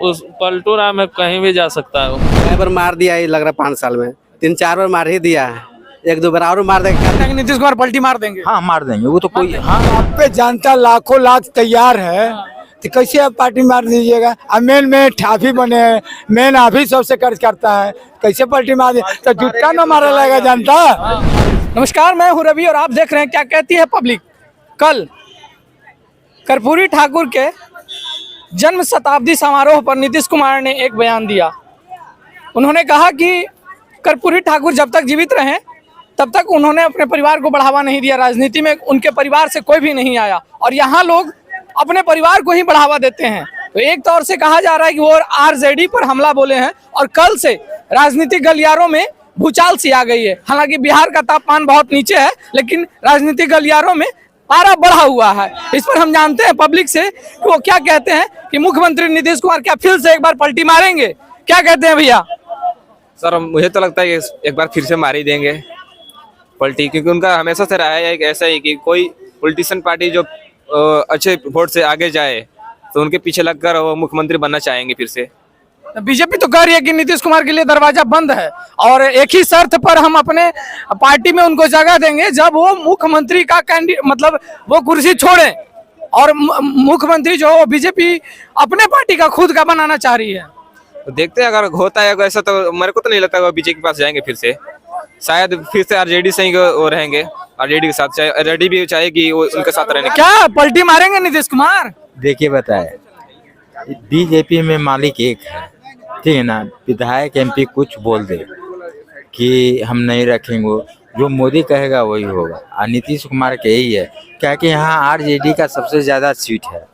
उस पलटू राम है, कहीं भी जा सकता है वो। कई बार मार दिया है, लग रहा है 5 साल में 3-4 बार मार ही दिया है, 1-2 बार और मार देगा। नीतीश कुमार पलटी मार देंगे? हाँ मार देंगे वो तो कोई। हाँ आप पे जनता लाखों लाख तैयार है तो कैसे आप पार्टी मार दीजिएगा। अब मेन में ठाफी बने हैं, मेन आप ही सबसे कर्ज करता है, कैसे पलटी मार दे तो जुटका न मारा लगेगा जनता। नमस्कार, मैं हूं रवि और आप देख रहे हैं क्या कहती है पब्लिक। कल कर्पूरी ठाकुर के जन्म शताब्दी समारोह पर नीतीश कुमार ने एक बयान दिया। उन्होंने कहा कि कर्पूरी ठाकुर जब तक जीवित रहे तब तक उन्होंने अपने परिवार को बढ़ावा नहीं दिया, राजनीति में उनके परिवार से कोई भी नहीं आया और यहाँ लोग अपने परिवार को ही बढ़ावा देते हैं। तो एक तौर से कहा जा रहा है कि वो आरजेडी पर हमला बोले हैं और कल से राजनीतिक गलियारों में भूचाल सी आ गई है। हालांकि बिहार का तापमान बहुत नीचे है, लेकिन राजनीतिक गलियारों में पारा बढ़ा हुआ है। इस पर हम जानते हैं पब्लिक से कि वो क्या कहते हैं कि मुख्यमंत्री नीतीश कुमार क्या फिर से एक बार पलटी मारेंगे। क्या कहते हैं भैया? सर मुझे तो लगता है कि एक बार फिर से मार ही देंगे पलटी, क्योंकि उनका हमेशा से रहा है एक ऐसा ही कि कोई पॉलिटिशियन पार्टी जो अच्छे वोट से आगे जाए तो उनके पीछे लगकर वो मुख्यमंत्री बनना चाहेंगे फिर से। बीजेपी तो कह रही है कि नीतीश कुमार के लिए दरवाजा बंद है और एक ही शर्त पर हम अपने पार्टी में उनको जगह देंगे जब वो मुख्यमंत्री का कैंडिडेट मतलब वो कुर्सी छोड़े और मुख्यमंत्री जो बीजेपी अपने पार्टी का खुद का बनाना चाह रही है। तो देखते हैं, अगर होता है ऐसा तो मेरे को तो नहीं लगता वो बीजेपी के पास जाएंगे फिर से। शायद फिर से आरजेडी से ही वो रहेंगे, आरजेडी के साथ। आरजेडी भी चाहेगी वो उनके साथ रहने। क्या पलटी मारेंगे नीतीश कुमार? देखिए बताए, बीजेपी में मालिक एक है, ठीक है ना। विधायक एमपी कुछ बोल दे कि हम नहीं रखेंगे, जो मोदी कहेगा वही होगा। और नीतीश कुमार के यही है, क्या कि यहाँ आरजेडी का सबसे ज्यादा सीट है,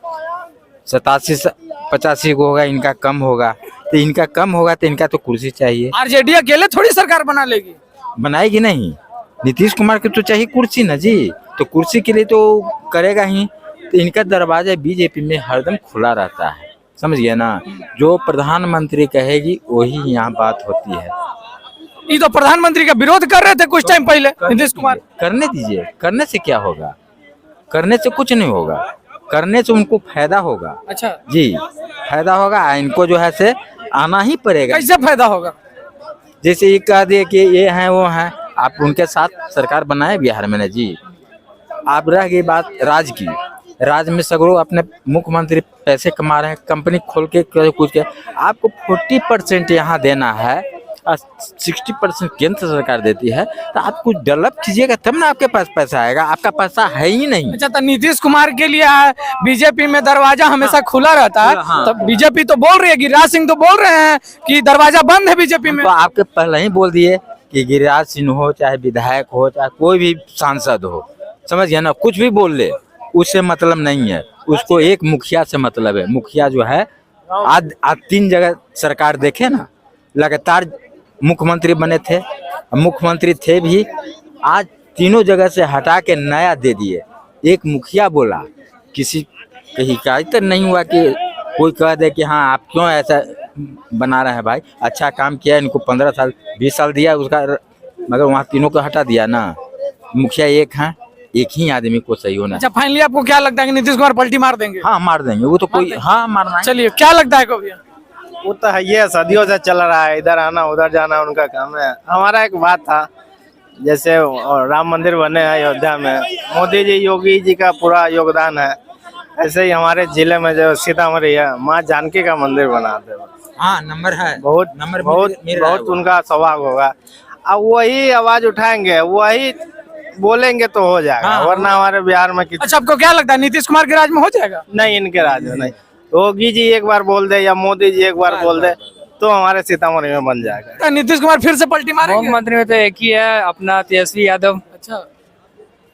87-85 को होगा, इनका कम होगा। तो इनका कम होगा तो इनका तो कुर्सी चाहिए। आरजेडी अकेले थोड़ी सरकार बना लेगी, बनाएगी नहीं। नीतीश कुमार को तो चाहिए कुर्सी ना जी, तो कुर्सी के लिए तो करेगा ही। तो इनका दरवाजा बीजेपी में हरदम खुला रहता है, समझ गया ना। जो प्रधानमंत्री कहेगी वही यहाँ बात होती है। ये तो प्रधानमंत्री का विरोध कर रहे थे कुछ टाइम पहले नीतीश कुमार। करने दीजिए, करने से क्या होगा? करने से कुछ नहीं होगा, करने से उनको फायदा होगा। अच्छा जी, फायदा होगा। इनको जो है से आना ही पड़ेगा। कैसे फायदा होगा? जैसे ये कह दिए कि ये हैं वो हैं, आप उनके साथ सरकार बनाए बिहार में ना जी। आप रह गई बात राज की, राज में सगरों अपने मुख्यमंत्री पैसे कमा रहे हैं, कंपनी खोल के कुछ के। आपको 40% यहाँ देना है और 60% केंद्र सरकार देती है। तो आप कुछ डेवलप कीजिएगा तब ना आपके पास पैसा आएगा, आपका पैसा है ही नहीं। अच्छा, तो नीतीश कुमार के लिए बीजेपी में दरवाजा हमेशा खुला रहता है। हाँ। तो बीजेपी तो बोल रही है, गिरिराज सिंह तो बोल रहे हैं कि दरवाजा बंद है बीजेपी में। तो आपके पहले ही बोल दिए कि गिरिराज सिंह हो, चाहे विधायक हो, चाहे कोई भी सांसद हो, समझ गया ना, कुछ भी बोल ले, उससे मतलब नहीं है। उसको एक मुखिया से मतलब है। मुखिया जो है आज 3 जगह सरकार देखे ना, लगातार मुख्यमंत्री बने थे, मुख्यमंत्री थे भी, आज तीनों जगह से हटा के नया दे दिए। एक मुखिया बोला, किसी की शिकायत नहीं हुआ कि कोई कह दे कि हाँ आप क्यों ऐसा बना रहे हैं भाई। अच्छा काम किया, इनको 15 साल 20 साल दिया उसका, मगर वहाँ तीनों को हटा दिया ना। मुखिया एक है, एक ही आदमी को सही होना। अच्छा, फाइनली आपको क्या लगता है कि नीतीश कुमार पलटी मार देंगे? हाँ मार देंगे वो तो कोई। हाँ मारना है। चलिए, क्या लगता है कभी? वो तो है, ये सदियों से चल रहा है, इधर आना उधर जाना उनका काम है। हमारा एक बात था, जैसे राम मंदिर बने हैं अयोध्या में, मोदी जी योगी जी का पूरा योगदान है। ऐसे ही हमारे जिले में जो सीतामढ़ी है, माँ जानकी का मंदिर बनाते हैं। हाँ नंबर है, बहुत बहुत उनका स्वभाव होगा। अब वही आवाज उठाएंगे, वही बोलेंगे तो हो जाएगा। हाँ, वरना हमारे बिहार में अच्छा, आपको क्या लगता है नीतीश कुमार के राज में हो जाएगा? नहीं, इनके राज में नहीं। योगी जी एक बार बोल दे या मोदी जी एक बार बोल दे तो हमारे सीतामढ़ी में बन जाएगा। तो नीतीश कुमार फिर से पलटी मारेंगे? मुख्यमंत्री में तो एक ही है, अपना तेजस्वी यादव। अच्छा,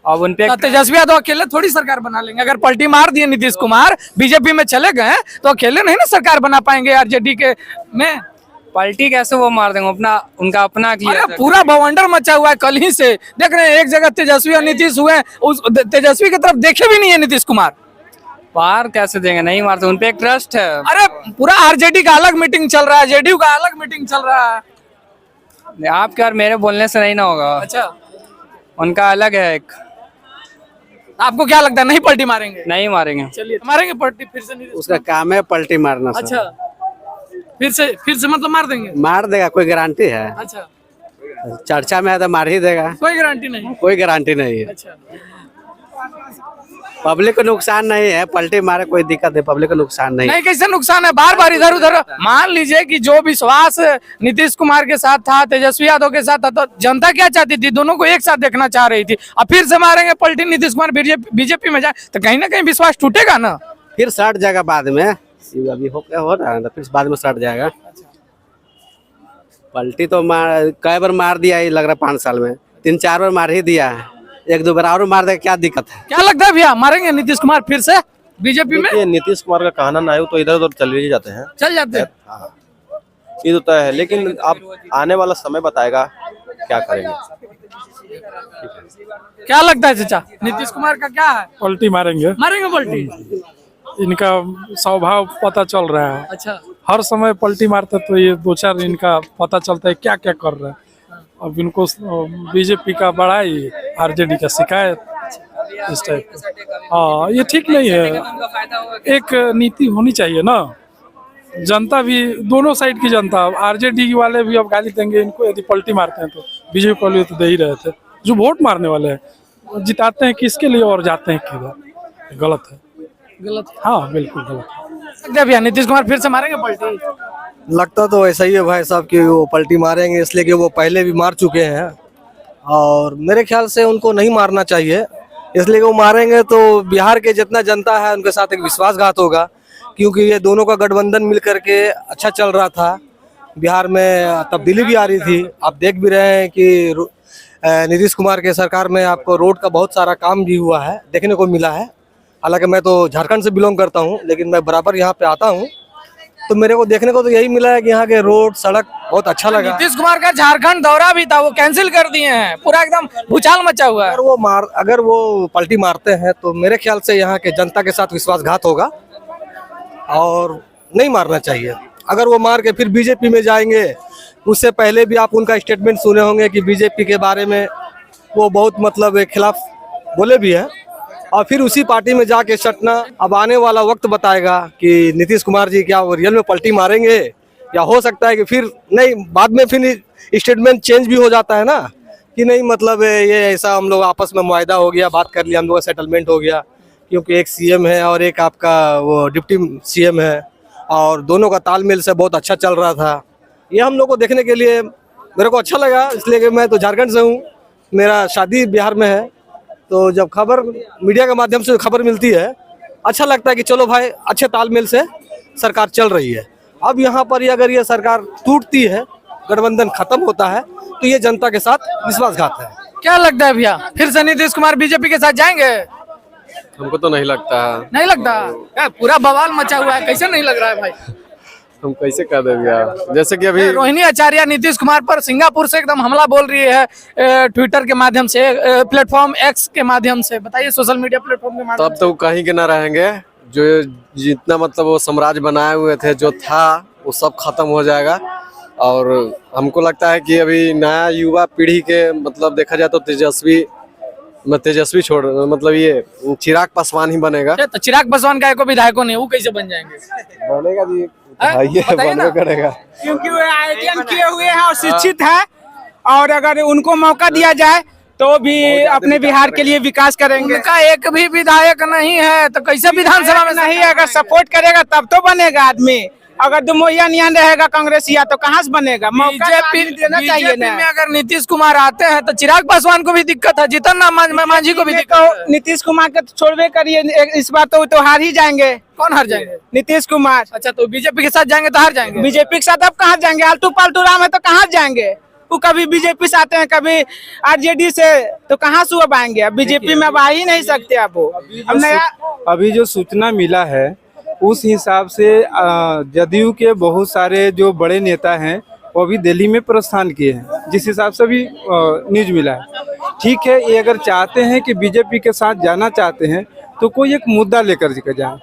अब उनपे तो तेजस्वी यादव अकेले थोड़ी सरकार बना लेंगे। अगर पलटी मार दिए नीतीश कुमार, बीजेपी में चले गए तो अकेले नहीं ना सरकार बना पाएंगे आरजेडी के में। पलटी कैसे वो मार देंगे? अपना उनका अपना किया। अरे पूरा बवंडर मचा हुआ है, कल ही से देख रहे हैं। एक जगह तेजस्वी और नीतीश हुए, उस तेजस्वी की तरफ देखे भी नहीं है नीतीश कुमार। पार कैसे देंगे? नहीं मारते, उनपे एक ट्रस्ट है। अरे पूरा आरजेडी का अलग मीटिंग चल रहा है, जेडीयू का अलग मीटिंग चल रहा है। आपके और मेरे बोलने से नहीं ना होगा। अच्छा, उनका अलग है एक। आपको क्या लगता है नहीं पलटी मारेंगे? नहीं मारेंगे। चलिए, मारेंगे पलटी फिर से नीतीश? उसका काम है पलटी मारना। अच्छा, फिर से मतलब मार देंगे? मार देगा, कोई गारंटी है? अच्छा, चर्चा में है तो मार ही देगा, कोई गारंटी नहीं। कोई गारंटी नहीं है। अच्छा, पब्लिक को नुकसान नहीं है, पलटी मारे कोई दिक्कत है, पब्लिक को नुकसान नहीं। नहीं कैसे नुकसान है? बार बार इधर उधर, मान लीजिए कि जो विश्वास नीतीश कुमार के साथ था, तेजस्वी यादव के साथ था, तो जनता क्या चाहती थी? दोनों को एक साथ देखना चाह रही थी। अब फिर से मारेंगे पलटी, नीतीश कुमार बीजेपी में जाए तो कहीं ना कहीं विश्वास टूटेगा ना। फिर सट जाएगा बाद में, अभी हो रहा है, फिर बाद में सट जाएगा। पलटी तो कई बार मार दिया ही, लग रहा है 5 साल में 3-4 बार मार ही दिया है, 1-2 बार और मार देगा, क्या दिक्कत है? क्या लगता है भैया, मारेंगे नीतीश कुमार फिर से बीजेपी में? देखिए, नीतीश कुमार का कहना ना हो तो इधर उधर चल ही जाते हैं, चल जाते हैं। ये तो तय है, लेकिन अब आने वाला समय बताएगा क्या करेंगे। क्या लगता है चाचा, नीतीश कुमार का क्या है? पलटी मारेंगे, मारेंगे पलटी? इनका स्वभाव पता चल रहा है। अच्छा, हर समय पलटी मारते तो ये 2-4 इनका पता चलता है क्या क्या कर रहे हैं। अब इनको बीजेपी का बड़ाई, आरजेडी का शिकायत, इस टाइप। हाँ, ये ठीक नहीं है। एक नीति होनी चाहिए ना, जनता भी, दोनों साइड की जनता, आरजेडी वाले भी अब गाली देंगे इनको यदि पलटी मारते हैं तो। बीजेपी वाले तो दे ही रहे थे, जो वोट मारने वाले हैं जिताते हैं किसके लिए और जाते हैं किधर, गलत है। गलत? हाँ बिल्कुल गलत। लगता है भैया नीतीश कुमार फिर से मारेंगे पलटी? लगता तो ऐसा ही है भाई साहब कि वो पलटी मारेंगे, इसलिए कि वो पहले भी मार चुके हैं और मेरे ख्याल से उनको नहीं मारना चाहिए, इसलिए वो मारेंगे तो बिहार के जितना जनता है उनके साथ एक विश्वासघात होगा, क्योंकि ये दोनों का गठबंधन मिल करके अच्छा चल रहा था। बिहार में तब्दीली भी आ रही थी, आप देख भी रहे हैं कि नीतीश कुमार के सरकार में आपको रोड का बहुत सारा काम भी हुआ है, देखने को मिला है। हालांकि मैं तो झारखंड से बिलोंग करता हूं, लेकिन मैं बराबर यहाँ पे आता हूं, तो मेरे को देखने को तो यही मिला है कि यहाँ के रोड सड़क बहुत अच्छा लगा। नीतीश कुमार का झारखंड दौरा भी था, वो कैंसिल कर दिए हैं, पूरा एकदम भूचाल मचा हुआ है। अगर वो पलटी मारते हैं तो मेरे ख्याल से यहाँ के जनता के साथ विश्वासघात होगा और नहीं मारना चाहिए। अगर वो मार के फिर बीजेपी में जाएंगे, उससे पहले भी आप उनका स्टेटमेंट सुने होंगे कि बीजेपी के बारे में वो बहुत मतलब खिलाफ बोले भी हैं, और फिर उसी पार्टी में जाके सटना। अब आने वाला वक्त बताएगा कि नीतीश कुमार जी क्या वो रियल में पलटी मारेंगे, या हो सकता है कि फिर नहीं, बाद में फिर स्टेटमेंट चेंज भी हो जाता है ना, कि नहीं मतलब ये ऐसा हम लोग आपस में मुआयदा हो गया, बात कर लिया, हम लोग का सेटलमेंट हो गया, क्योंकि एक सीएम है और एक आपका वो डिप्टी सीएम है और दोनों का तालमेल से बहुत अच्छा चल रहा था। ये हम लोग को देखने के लिए मेरे को अच्छा लगा, इसलिए कि मैं तो झारखंड से हूँ, मेरा शादी बिहार में है, तो जब खबर मीडिया के माध्यम से खबर मिलती है, अच्छा लगता है कि चलो भाई अच्छे तालमेल से सरकार चल रही है। अब यहाँ पर अगर ये सरकार टूटती है, गठबंधन खत्म होता है, तो ये जनता के साथ विश्वासघात है। क्या लगता है भैया, फिर से नीतीश कुमार बीजेपी के साथ जाएंगे? हमको तो नहीं लगता है। नहीं लगता? क्या पूरा बवाल मचा हुआ है, कैसे नहीं लग रहा है भाई? हम कैसे कह देंगे, जैसे कि अभी रोहिणी आचार्य नीतीश कुमार पर सिंगापुर से एकदम हमला बोल रही है, ट्विटर के माध्यम से, प्लेटफॉर्म एक्स के माध्यम से, बताइए, सोशल मीडिया प्लेटफॉर्म के माध्यम तब तो कहीं के ना रहेंगे, जो जितना मतलब वो साम्राज्य बनाए हुए थे, जो था वो सब खत्म हो जाएगा। और हमको लगता है कि अभी नया युवा पीढ़ी के मतलब देखा जाए तो तेजस्वी छोड़ मतलब ये चिराग पासवान ही बनेगा। तो चिराग पासवान का एको विधायकों नहीं, वो कैसे बन जाएंगे? बनेगा जी, बताइए ना। करेगा, क्योंकि वो आईटीएन किए हुए हैं और शिक्षित है, और अगर उनको मौका दिया जाए तो भी अपने बिहार के लिए विकास करेंगे। उनका एक भी विधायक नहीं है, तो कैसे विधानसभा में? नहीं, अगर सपोर्ट करेगा तब तो बनेगा आदमी। अगर दुमोहिया नियन रहेगा कांग्रेसिया तो कहाँ से बनेगा? बीजेपी देना चाहिए ना। में अगर नीतीश कुमार आते हैं तो चिराग पासवान को भी दिक्कत है, जीतन राम मांझी को भी दिक्कत है। नीतीश कुमार का तो छोड़वे करिए, इस बार तो हार ही जाएंगे। कौन हार जाएंगे? नीतीश कुमार। अच्छा, तो बीजेपी के साथ जाएंगे तो हार जाएंगे? बीजेपी के साथ अब कहाँ जाएंगे? आलतू पालतू राम है तो कहाँ जाएंगे? वो कभी बीजेपी से आते हैं, कभी आरजेडी से, तो कहाँ से अब आएंगे? अब बीजेपी में अब आ ही नहीं सकते। अब वो अभी जो सूचना मिला है उस हिसाब से जदयू के बहुत सारे जो बड़े नेता हैं वो अभी दिल्ली में प्रस्थान किए हैं, जिस हिसाब से भी न्यूज मिला है। ठीक है, ये अगर चाहते हैं कि बीजेपी के साथ जाना चाहते हैं तो कोई एक मुद्दा लेकर के जाए।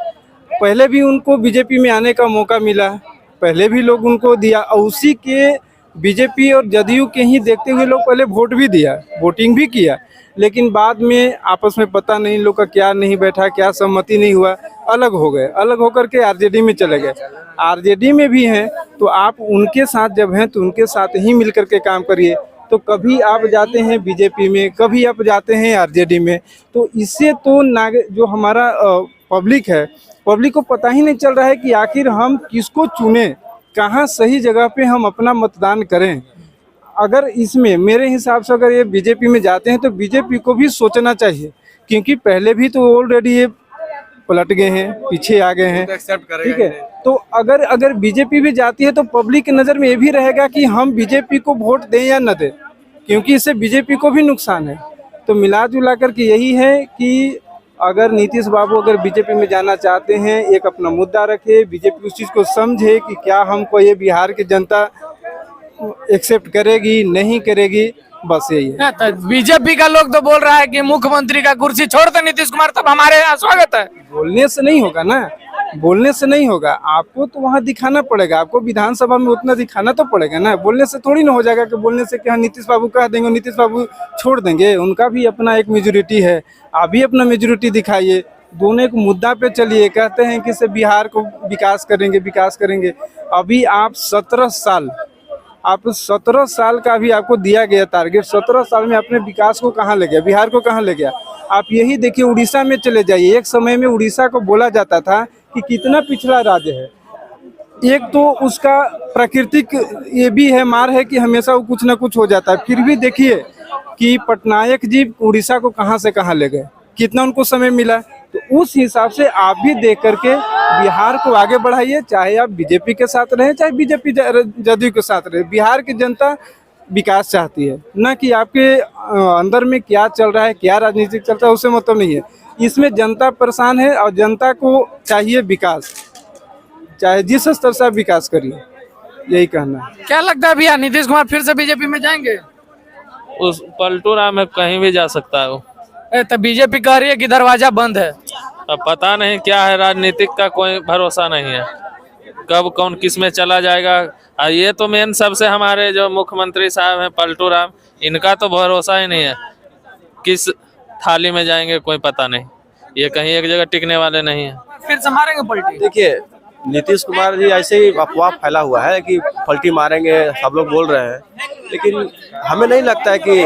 पहले भी उनको बीजेपी में आने का मौका मिला है, पहले भी लोग उनको दिया, और उसी के बीजेपी और जदयू के ही देखते हुए लोग पहले वोट भी दिया, वोटिंग भी किया, लेकिन बाद में आपस में पता नहीं लोग का क्या नहीं बैठा, क्या सहमति नहीं हुआ, अलग हो गए, अलग होकर के आरजेडी में चले गए। आरजेडी में भी हैं तो आप उनके साथ जब हैं तो उनके साथ ही मिल करके काम करिए। तो कभी आप जाते हैं बीजेपी में, कभी आप जाते हैं आरजेडी में, तो इससे तो जो हमारा पब्लिक है, पब्लिक को पता ही नहीं चल रहा है कि आखिर हम किसको चुने, कहाँ सही जगह पे हम अपना मतदान करें। अगर इसमें मेरे हिसाब से अगर ये बीजेपी में जाते हैं तो बीजेपी को भी सोचना चाहिए, क्योंकि पहले भी तो ऑलरेडी ये पलट गए हैं, पीछे आ गए हैं, ठीक है। तो अगर बीजेपी भी जाती है तो पब्लिक की नज़र में ये भी रहेगा कि हम बीजेपी को वोट दें या न दें, क्योंकि इससे बीजेपी को भी नुकसान है। तो मिला जुला करके यही है कि अगर नीतीश बाबू अगर बीजेपी में जाना चाहते हैं, एक अपना मुद्दा रखे, बीजेपी उस चीज़ को समझे कि क्या हमको ये बिहार की जनता एक्सेप्ट करेगी नहीं करेगी, बस यही है। बीजेपी का लोग तो बोल रहा है कि मुख्यमंत्री का कुर्सी छोड़ दे नीतीश कुमार, तब हमारे यहाँ स्वागत है। बोलने से नहीं होगा ना, बोलने से नहीं होगा, आपको तो वहाँ दिखाना पड़ेगा, आपको विधानसभा में उतना दिखाना तो पड़ेगा ना। बोलने से थोड़ी ना हो जाएगा कि बोलने से क्या नीतीश बाबू कह देंगे, नीतीश बाबू छोड़ देंगे। उनका भी अपना एक मेजोरिटी है, आप भी अपना मेजोरिटी दिखाइए, दोनों एक मुद्दा पे चलिए। कहते हैं कि से बिहार को विकास करेंगे। अभी आप 17 साल का भी आपको दिया गया टारगेट, 17 साल में अपने विकास को कहाँ ले गया, बिहार को कहाँ ले गया। आप यही देखिए, उड़ीसा में चले जाइए, एक समय में उड़ीसा को बोला जाता था कि कितना पिछड़ा राज्य है। एक तो उसका प्राकृतिक ये भी है, मार है कि हमेशा वो कुछ ना कुछ हो जाता है। फिर भी देखिए कि पटनायक जी उड़ीसा को कहाँ से कहाँ ले गए, कितना उनको समय मिला। तो उस हिसाब से आप भी देख करके बिहार को आगे बढ़ाइए, चाहे आप बीजेपी के साथ रहें, चाहे बीजेपी जदयू के साथ रहे। बिहार की जनता विकास चाहती है, ना कि आपके अंदर में क्या चल रहा है, क्या राजनीतिक चलता है, उससे मतलब नहीं है। इसमें जनता परेशान है और जनता को चाहिए विकास, चाहे जिस स्तर से आप विकास करिए, यही कहना है। क्या लगता है भैया, नीतीश कुमार फिर से बीजेपी में जाएंगे? उस पलटू राम में कहीं भी जा सकता है वो। तो बीजेपी कह रही है कि दरवाजा बंद है। अब पता नहीं क्या है, राजनीतिक का कोई भरोसा नहीं है, कब कौन किस में चला जाएगा। और ये तो मेन सबसे हमारे जो मुख्यमंत्री साहब हैं पलटू राम, इनका तो भरोसा ही नहीं है, किस थाली में जाएंगे कोई पता नहीं, ये कहीं एक जगह टिकने वाले नहीं है। फिर से मारेंगे पलटी। देखिए, नीतीश कुमार जी ऐसे ही अफवाह फैला हुआ है कि पलटी मारेंगे, सब लोग बोल रहे हैं, लेकिन हमें नहीं लगता है कि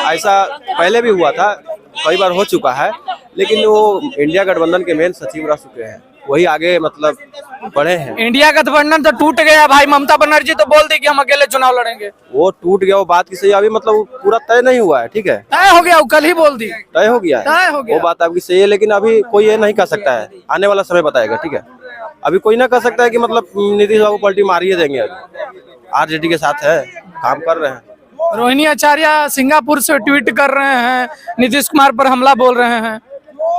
ऐसा पहले भी हुआ था, कई बार हो चुका है। लेकिन वो इंडिया गठबंधन के मेन सचिव रह चुके हैं, वही आगे मतलब बढ़े हैं। इंडिया गठबंधन तो टूट गया भाई, ममता बनर्जी तो बोल दी कि हम अकेले चुनाव लड़ेंगे। वो टूट गया, वो बात की सही, अभी मतलब पूरा तय नहीं हुआ है, ठीक है, तय हो गया, वो कल ही बोल दी, तय हो गया है, वो बात आपकी सही है। लेकिन अभी कोई ये नहीं कह सकता है, आने वाला समय बताएगा, ठीक है। अभी कोई ना कह सकता है कि मतलब नीतीश बाबू पलटी मारिए देंगे, आरजेडी के साथ है, काम कर रहे हैं। रोहिणी आचार्य सिंगापुर से ट्वीट कर रहे हैं, नीतीश कुमार पर हमला बोल रहे हैं।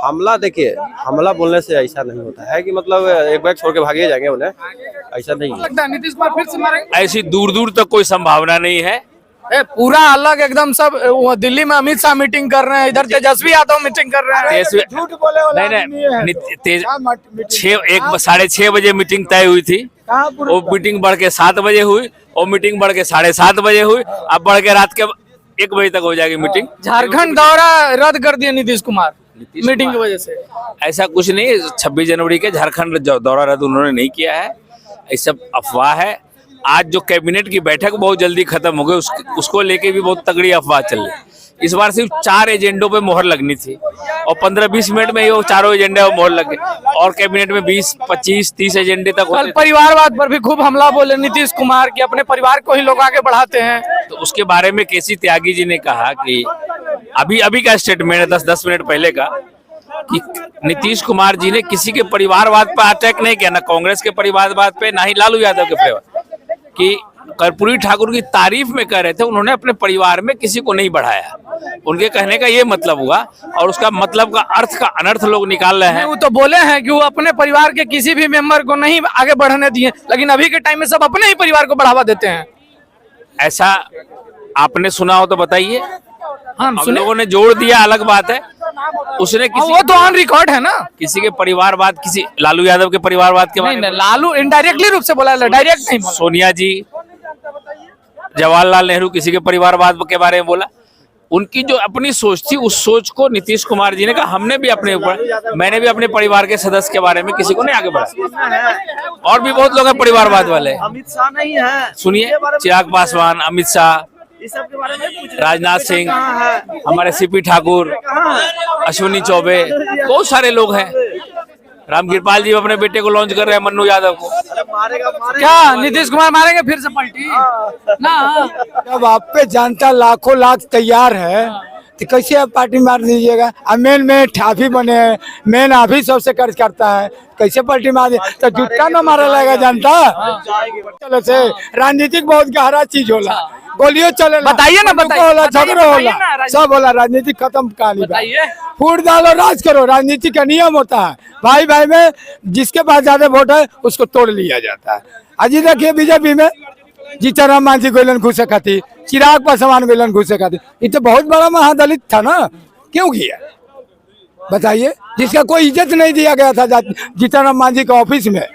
हमला, देखिए, हमला बोलने से ऐसा नहीं होता है कि मतलब एक बैग छोड़ के भागे जाएंगे, उन्हें ऐसा नहीं लगता है नीतीश कुमार फिर से मारेंगे। ऐसी दूर दूर तक कोई संभावना नहीं है। पूरा अलग एकदम सब, वो दिल्ली में अमित शाह मीटिंग कर रहे हैं, इधर तेजस्वी यादव मीटिंग कर रहे हैं। झूठ बोले वाला नहीं, 6:30 बजे मीटिंग तय हुई थी, वो मीटिंग बढ़ के 7 बजे हुई, और मीटिंग बढ़ के 7:30 बजे हुई, अब बढ़ के रात के 1 बजे तक हो जाएगी मीटिंग। झारखंड दौरा रद्द कर दिया नीतीश कुमार मीटिंग की वजह से। ऐसा कुछ नहीं, 26 जनवरी के झारखंड दौरा रद्द उन्होंने नहीं किया है, ये सब अफवाह है। आज जो कैबिनेट की बैठक बहुत जल्दी खत्म हो गई, उसको लेके भी बहुत तगड़ी अफवाह चल रही। इस बार सिर्फ 4 एजेंडों पे मोहर लगनी थी, और 15-20 मिनट में ये चारों एजेंडे पर मोहर लग गए, और कैबिनेट में 20, 25, 30 एजेंडे तक कल परिवारवाद पर भी खूब हमला बोले नीतीश कुमार कि अपने परिवार को ही लोग आगे बढ़ाते हैं। तो उसके बारे में केसी त्यागी जी ने कहा कि अभी का स्टेटमेंट है 10 मिनट पहले का, कि नीतीश कुमार जी ने किसी के परिवारवाद पर अटैक नहीं किया, ना कांग्रेस के परिवारवाद पे, ना ही लालू यादव के परिवार, कि कर्पूरी ठाकुर की तारीफ में कह रहे थे, उन्होंने अपने परिवार में किसी को नहीं बढ़ाया। उनके कहने का ये मतलब हुआ, और उसका मतलब का अर्थ का अनर्थ लोग निकाल रहे हैं। वो तो बोले हैं कि वो अपने परिवार के किसी भी मेंबर को नहीं आगे बढ़ने दिए, लेकिन अभी के टाइम में सब अपने ही परिवार को बढ़ावा देते हैं। ऐसा आपने सुना हो तो बताइए। हम लोगों ने जोड़ दिया, अलग बात है। उसने किसी, वो तो ऑन रिकॉर्ड है ना, किसी के परिवारवाद, किसी लालू यादव के परिवारवाद के बारे में, लालू इनडायरेक्टली रूप से बोला, डायरेक्ट नहीं। सोनिया जी, जवाहरलाल नेहरू किसी के परिवारवाद के बारे में बोला। उनकी जो अपनी सोच थी उस सोच को नीतीश कुमार जी ने कहा हमने भी अपने ऊपर, मैंने भी अपने परिवार के सदस्य के बारे में किसी को नहीं आगे बढ़ाया। और भी बहुत लोग हैं परिवारवाद वाले, अमित शाह नहीं है, सुनिए, चिराग पासवान, अमित शाह, राजनाथ सिंह, हमारे सीपी ठाकुर, अश्विनी चौबे, बहुत सारे लोग हैं। रामकृपाल जी अपने बेटे को लॉन्च कर रहे हैं, मन्नू यादव को। क्या नीतीश कुमार मारेंगे फिर से पलटी ना? जब आप पे जनता लाखों लाख तैयार है तो कैसे आप पार्टी मार दीजिएगा? मेन में ठाफी बने हैं, मेन आप ही सबसे कर्ज करता है, कैसे पलटी मार दिए? तो जुटका न मारा लगेगा जनता। चलो से राजनीतिक बहुत गहरा चीज होला, गोलियों चले, बताइए ना, बताइए, होला, झगड़ा होला, राजनीति- सब होला, राजनीति खत्म कहानी। बताइए। फूट डालो, राज करो, राजनीति का नियम होता है। भाई भाई में जिसके पास ज्यादा वोट है उसको तोड़ लिया जाता है। आज ही देखिए बीजेपी में जीतनराम मांझी गोलन घुसे खाती, चिराग पासवान गोलन घुसे खाती, ये तो बहुत बड़ा महादलित था ना, क्यों किया बताइए? जिसका कोई इज्जत नहीं दिया गया था जीतनराम मांझी के ऑफिस में,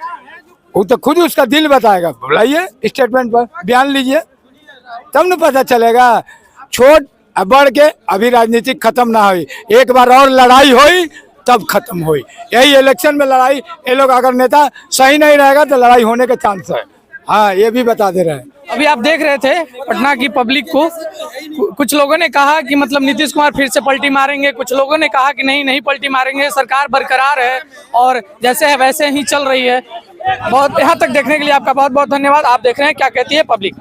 वो तो खुद उसका दिल बताएगा। बुलाइए स्टेटमेंट पर, बयान लीजिए, तब न पता चलेगा। छोट बढ़ के अभी राजनीति खत्म ना हुई, एक बार और लड़ाई हुई तब खत्म हुई। यही इलेक्शन में लड़ाई, ये लोग अगर नेता सही नहीं रहेगा तो लड़ाई होने के चांस है। हाँ, ये भी बता दे रहे हैं। अभी आप देख रहे थे पटना की पब्लिक को, कुछ लोगों ने कहा कि मतलब नीतीश कुमार फिर से पलटी मारेंगे, कुछ लोगों ने कहा कि नहीं पलटी मारेंगे, सरकार बरकरार है और जैसे है वैसे ही चल रही है। बहुत यहाँ तक देखने के लिए आपका बहुत बहुत धन्यवाद। आप देख रहे हैं क्या कहती है पब्लिक।